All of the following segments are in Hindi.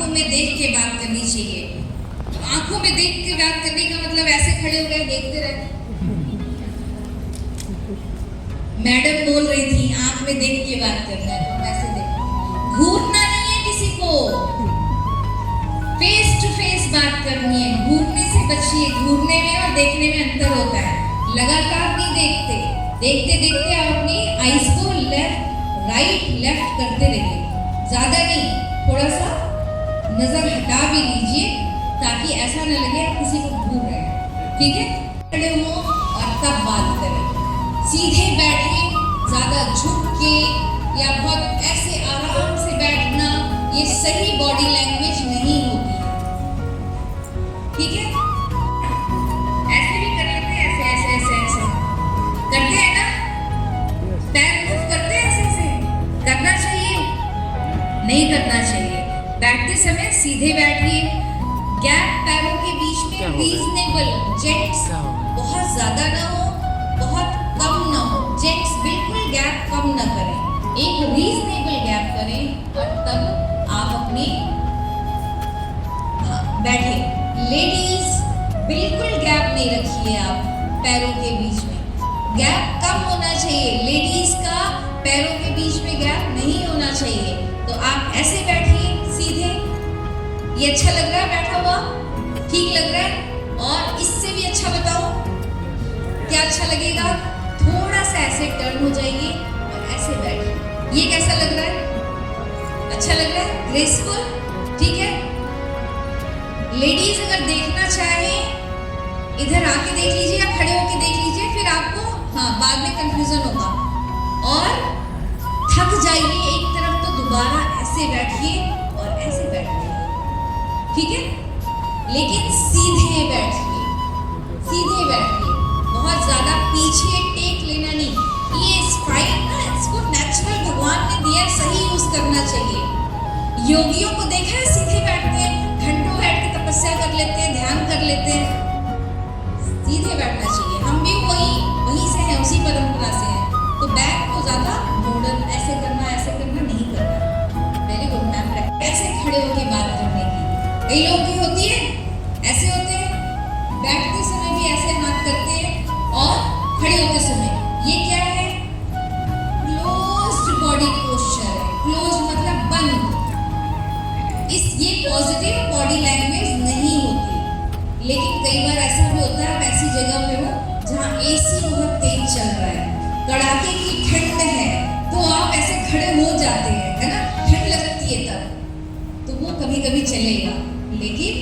आंखों में देख के बात करनी चाहिए। आंखों में देख के बात करने का मतलब ऐसे खड़े हो गए देखते रहे। मैडम बोल रही थी आंख में देख के बात करना है, तो ऐसे देख, घूरना नहीं है किसी को, फेस टू फेस बात करनी है। घूरने से बचिए, घूरने में और देखने में अंतर होता है। लगातार नहीं देखते, देखते देखते आप अपनी आईज को लेफ्ट राइट लेफ्ट करते रहिए, ज्यादा नहीं, थोड़ा सा नजर हटा भी लीजिए ताकि ऐसा न लगे आप किसी को घूर रहे हैं। ठीक है, खड़े हो और तब बात करें। सीधे बैठे, ज्यादा झुक के या बहुत ऐसे आराम से बैठना, ये सही बॉडी लैंग्वेज नहीं होती है। ठीक है, ऐसे भी कर लेते हैं, ऐसे ऐसे ऐसे ऐसे करते हैं ना, पैर मूव करते हैं ऐसे ऐसे, करना चाहिए नहीं करना चाहिए। बैठते समय सीधे बैठिए, गैप पैरों के बीच में रीजनेबल, जेंट्स बहुत ज्यादा ना हो बहुत कम ना हो, जेंट्स बिल्कुल गैप कम ना करें, एक रीजनेबल गैप करें और तब आप अपनी बैठे। लेडीज बिल्कुल गैप नहीं रखिए आप पैरों के बीच में, गैप कम होना चाहिए। लेडीज का पैरों के बीच में गैप नहीं होना चाहिए। तो आप ऐसे बैठिए सीधे, ये अच्छा लग रहा है बैठा हुआ, ठीक लग रहा है? और इससे भी अच्छा बताओ क्या अच्छा लगेगा? थोड़ा सा ऐसे टर्न हो जाइए और ऐसे बैठिए। ये कैसा लग रहा है? अच्छा लग रहा है? ग्रेसफुल, ठीक है। लेडीज अगर देखना चाहे इधर आके देख लीजिए या खड़े होके देख लीजिए, फिर आपको बाद में कंफ्यूजन होगा और थक जाइए एक तरफ, तो दोबारा ऐसे बैठिए और ऐसे बैठिए, ठीक है। लेकिन सीधे बैठिए, सीधे बैठिए, बहुत ज्यादा पीछे टेक लेना नहीं। ये स्पाइन ना, इसको नेचुरल भगवान ने दिया, सही यूज करना चाहिए। योगियों को देखा है सीधे बैठते हैं, घंटों बैठ के तपस्या कर लेते हैं, ध्यान कर लेते हैं। सीधे बैठना चाहिए। हम भी वहीं से हैं, उसी परंपरा से हैं। तो बैक को ज्यादा मॉडर्न ऐसे करना नहीं करना। Very good ma'am. ऐसे खड़े होके बात करने की कई लोगों की होती है, ऐसे होते हैं, बैठते समय भी ऐसे हाथ करते हैं और खड़े होते समय। ये क्या है? क्लोज्ड बॉडी पोस्चर है। क्लोज मतलब बंद। ये पॉजिटिव बॉडी लैंग्वेज नहीं होती। लेकिन कई बार ऐसा भी होता है, आप ऐसी जगह पे हो जहाँ एसी बहुत तेज चल रहा है, कड़ाके की ठंड है, तो आप ऐसे खड़े हो जाते हैं, है ना, ठंड लगती है तब, तो वो कभी कभी चलेगा। लेकिन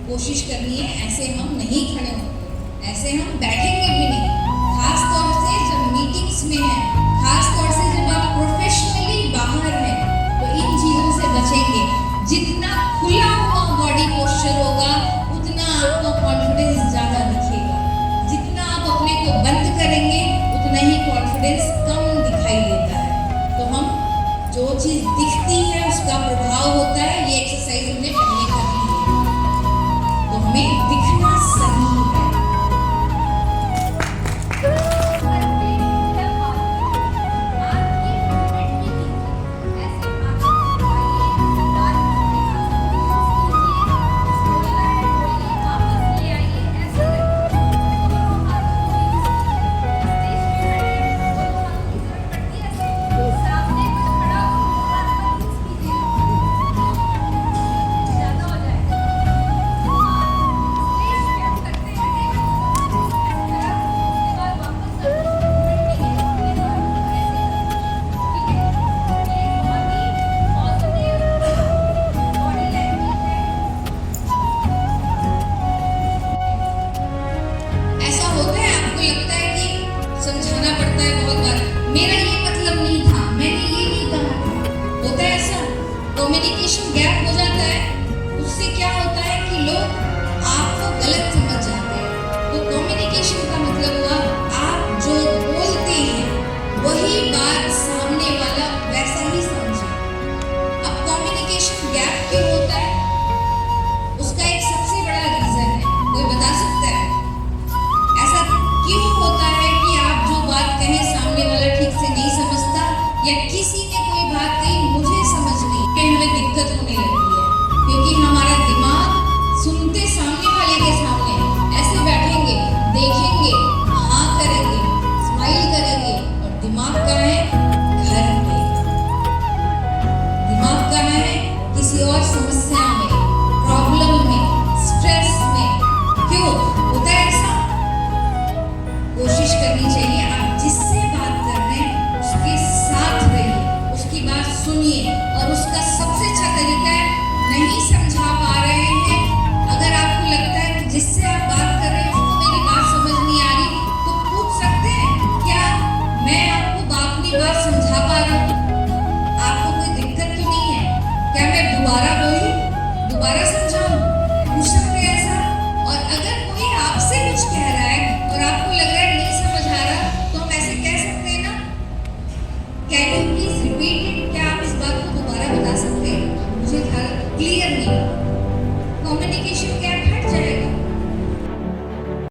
कोशिश करनी है ऐसे हम नहीं खड़े होंगे, ऐसे हम बैठेंगे भी नहीं। खास तौर से जब मीटिंग्स में है, खास तौर से जब आप प्रोफेशनली बाहर हैं, तो इन चीजों से बचेंगे। जितना खुला हुआ बॉडी पोस्चर होगा उतना आपको कॉन्फिडेंस ज्यादा दिखेगा। जितना आप अपने को बंद करेंगे उतना ही कॉन्फिडेंस कम दिखाई देता है। तो हम जो चीज दिखती है उसका प्रभाव होता है। ये एक्सरसाइज हमने पहले करनी है, तो हमें दिखना सही है। कम्युनिकेशन गैप हो जाता है, उससे क्या होता है कि लोग आपको गलत समझ जाते हैं। तो कम्युनिकेशन का मतलब हुआ आप जो बोलते हैं वही बात सामने वाला वैसा ही समझे। अब कम्युनिकेशन गैप क्यों होता है, उसका एक सबसे बड़ा रीजन है, कोई बता सकता है? ऐसा क्यों होता है कि आप जो बात कहें सामने वाला ठीक से नहीं समझता, या किसी ने कोई बात कही मुझे समझ नहीं, हमें दिक्कत होने लगती है क्योंकि बोलूं, दोबारा समझाऊं, पूछ सकते हैं ऐसा। और अगर कोई आपसे कुछ कह रहा है और आपको लग रहा है नहीं समझ आ रहा, तो हम ऐसे कह सकते हैं ना, can you please repeat it, क्या आप इस बात को दोबारा बता सकते हैं, मुझे क्लियर नहीं। कम्युनिकेशन क्या